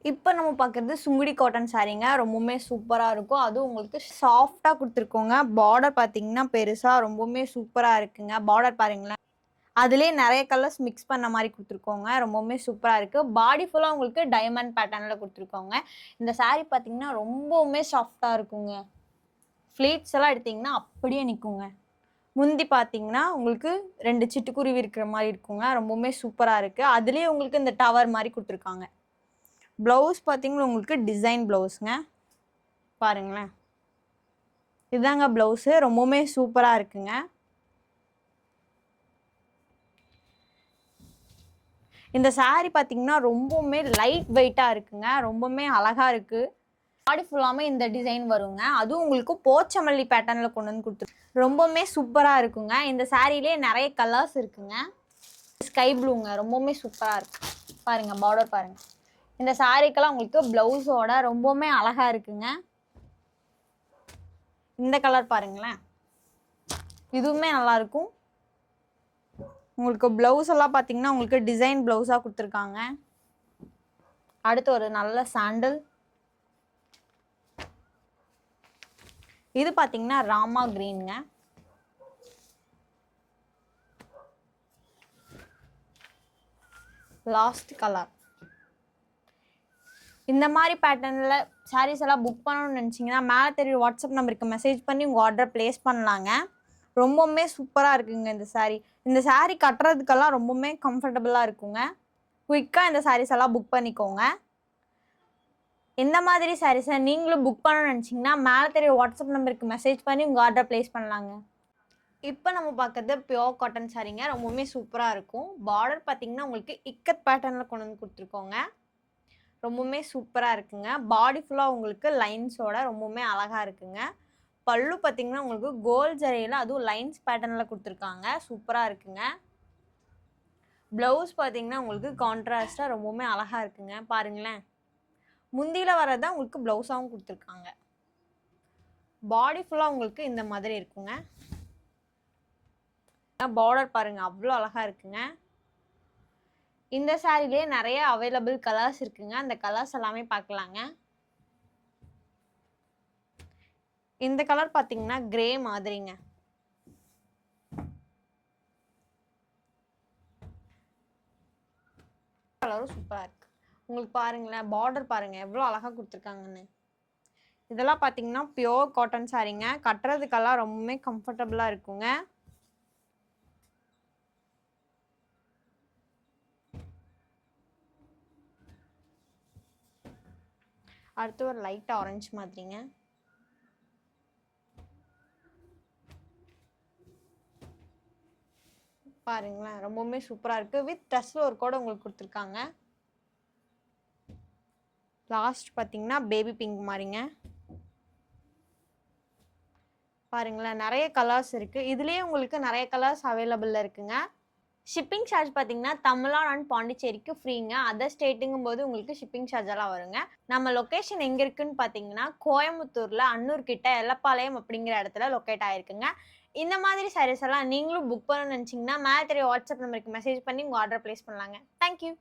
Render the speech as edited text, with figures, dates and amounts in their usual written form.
இப்போ நம்ம பார்க்குறது சுங்குடி காட்டன் சாரீங்க. ரொம்பவுமே சூப்பரா இருக்கும். அதுவும் உங்களுக்கு சாஃப்ட்டா குடுத்துருக்கோங்க. பார்டர் பார்த்தீங்கன்னா, பெருசா ரொம்பவுமே சூப்பரா இருக்குங்க. பார்டர் பாருங்களேன். அதிலேயே நெறைய கலர்ஸ் மிக்ஸ் பண்ண மாரி குடுத்துருக்கோங்க. ரொம்பவுமே சூப்பரா இருக்கு. பாடி ஃபுல்லா உங்களுக்கு டைமண்ட் பேட்டர்ன்ல குடுத்துருக்கோங்க. இந்த சாரி பார்த்தீங்கன்னா, ரொம்பவுமே சாஃப்ட்டா இருக்குங்க. ஃப்ளீட்ஸ் எல்லாம் எடுத்தீங்கன்னா, அப்படியே நிக்குங்க. முந்தி பார்த்தீங்கன்னா, உங்களுக்கு 2 சிட்டுக்குருவி இருக்கிற மாரி இருக்குங்க. ரொம்பவுமே சூப்பரா இருக்கு. அதிலேயே உங்களுக்கு இந்த டவர் மாரி குடுத்துருக்காங்க. ப்ளவுஸ் பார்த்தீங்கன்னா, உங்களுக்கு டிசைன் ப்ளவுஸ்ங்க. பாருங்களேன். இதாங்க ப்ளவுஸு. ரொம்பவுமே சூப்பரா இருக்குங்க. இந்த சாரி பார்த்தீங்கன்னா, ரொம்பவுமே லைட் வெயிட்டா இருக்குங்க. ரொம்பவுமே அழகா இருக்கு. பாடி ஃபுல்லாமே இந்த டிசைன் வருங்க. அதுவும் உங்களுக்கு போச்சமல்லி பேட்டர்ன்ல கொண்டு வந்து ரொம்பவுமே சூப்பரா இருக்குங்க. இந்த சாரியிலேயே நெறைய கலர்ஸ் இருக்குங்க. ஸ்கை ப்ளூங்க. ரொம்பவுமே சூப்பரா இருக்கு. பாருங்க பார்டர் பாருங்க. இந்த சாரிக்கெல்லாம் உங்களுக்கு ப்ளவுஸோட ரொம்பவுமே அழகா இருக்குங்க. இந்த கலர் பாருங்களேன். இதுவுமே நல்லா இருக்கும். உங்களுக்கு ப்ளவுஸ் எல்லாம் பார்த்தீங்கன்னா, உங்களுக்கு டிசைன் ப்ளவுஸா குடுத்துருக்காங்க. அடுத்து ஒரு நல்ல சாண்டல். இது பார்த்தீங்கன்னா, ராமா கிரீன்ங்க. Last colour. இந்த மாதிரி பேட்டர்ன்ல சாரீஸ் எல்லாம் புக் பண்ணணும்னு நினச்சிங்கன்னா, மேலே தெரியுற வாட்ஸ்அப் நம்பருக்கு மெசேஜ் பண்ணி உங்கள் ஆர்டர் ப்ளேஸ் பண்ணலாங்க. ரொம்பவுமே சூப்பராக இருக்குங்க இந்த சாரீ. இந்த சாரீ கட்டுறதுக்கெல்லாம் ரொம்பவுமே கம்ஃபர்டபுளாக இருக்குங்க. குயிக்காக இந்த சாரீஸ் எல்லாம் புக் பண்ணிக்கோங்க. இந்த மாதிரி சாரீஸை நீங்களும் புக் பண்ணணும்னு நினச்சிங்கன்னா, மேலே தெரியுற வாட்ஸ்அப் நம்பருக்கு மெசேஜ் பண்ணி உங்கள் ஆர்டர் ப்ளேஸ் பண்ணலாங்க. இப்போ நம்ம பார்க்குறது பியோர் காட்டன் சாரீங்க. ரொம்பவுமே சூப்பராக இருக்கும். பார்டர் பார்த்தீங்கன்னா, உங்களுக்கு இக்கத் பேட்டர்னில் கொண்டு வந்து கொடுத்துருக்கோங்க. ரொம்பவுமே சூப்பராக இருக்குங்க. பாடி ஃபுல்லாக உங்களுக்கு லைன்ஸோட ரொம்பவுமே அழகாக இருக்குங்க. பல்லு பார்த்தீங்கன்னா, உங்களுக்கு கோல்ட் ஜரியில் அதுவும் லைன்ஸ் பேட்டர்னில் கொடுத்துருக்காங்க. சூப்பராக இருக்குங்க. ப்ளவுஸ் பார்த்தீங்கன்னா, உங்களுக்கு கான்ட்ராஸ்டாக ரொம்பவுமே அழகாக இருக்குங்க. பாருங்களேன். முந்தியில் வரதான் உங்களுக்கு ப்ளவுஸாகவும் கொடுத்துருக்காங்க. பாடி ஃபுல்லாக உங்களுக்கு இந்த மாதிரி இருக்குங்க. பார்டர் பாருங்க அவ்வளோ அழகாக இருக்குங்க. இந்த சாரிலேயே நிறைய அவைலபிள் கலர்ஸ் இருக்குங்க. அந்த கலர்ஸ் எல்லாமே பார்க்கலாங்க. இந்த கலர் பார்த்தீங்கன்னா கிரே மாதிரிங்க. கலரும் சூப்பரா இருக்கு. உங்களுக்கு பாருங்களேன், பார்டர் பாருங்க எவ்வளோ அழகா கொடுத்துருக்காங்கன்னு. இதெல்லாம் பார்த்தீங்கன்னா பியோர் காட்டன் சாரீங்க. கட்டுறதுக்கெல்லாம் ரொம்பவுமே கம்ஃபர்டபுளாக இருக்குங்க. அடுத்து ஒரு லைட் ஆரஞ்சு மாதிரிங்க. பாருங்களேன் ரொம்பவுமே சூப்பராக இருக்கு. வித் டஸ்ல ஒரு கூட உங்களுக்கு கொடுத்துருக்காங்க. லாஸ்ட் பார்த்தீங்கன்னா பேபி பிங்க் மாதிரிங்க. பாருங்களேன் நிறைய கலர்ஸ் இருக்கு. இதுலேயே உங்களுக்கு நிறைய கலர்ஸ் அவைலபிள் இருக்குங்க. ஷிப்பிங் சார்ஜ் பார்த்தீங்கன்னா தமிழ்நாடு அண்ட் பாண்டிச்சேரிக்கு ஃப்ரீங்க. அதர் ஸ்டேட்டுங்கும் போது உங்களுக்கு ஷிப்பிங் சார்ஜ் எல்லாம் வருங்க. நம்ம லொக்கேஷன் எங்கே இருக்குன்னு பார்த்தீங்கன்னா கோயம்புத்தூரில் அன்னூர் கிட்ட எல்லப்பாளையம் அப்படிங்கிற இடத்துல லொக்கேட் ஆயிருக்குங்க. இந்த மாதிரி சாரீஸ் எல்லாம் நீங்களும் புக் பண்ணணும்னு நினச்சிங்கன்னா மேலே தெரிய வாட்ஸ்அப் நம்பருக்கு மெசேஜ் பண்ணி உங்கள் ஆர்டர் ப்ளேஸ் பண்ணலாங்க. தேங்க்யூ.